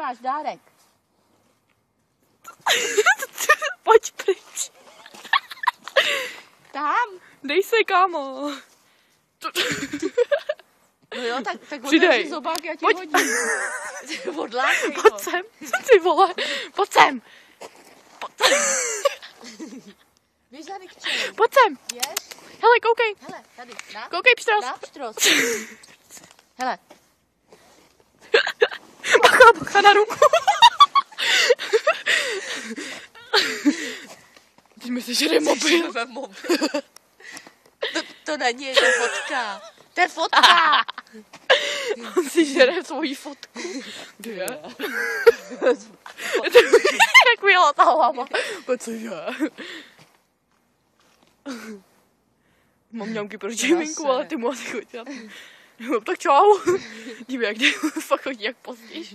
máš dárek. Pojď pryč. Tam. Dej se, kámo. No jo, tak přidej. Zobák, já ti Pojď. hodím. Odlákej ho. Pojď sem. Ty vole. Pojď sem. Běž za Nikčou. Pojď sem. Běž. Hele, koukej. Hele, tady. Dá? Koukej, pštros. Dá pštros. Hele. Bacha na ruku. Teď mi se žere mobil. To není, je to fotka. To je fotka. On si žere svoji fotku. Kde? Jak měla ta hlava. Cože? Mám mňamky pro Jiminku, ale ty mu asi chodí. Tak čau. Dívej, jak jde, fakt chodí jak pozdíš.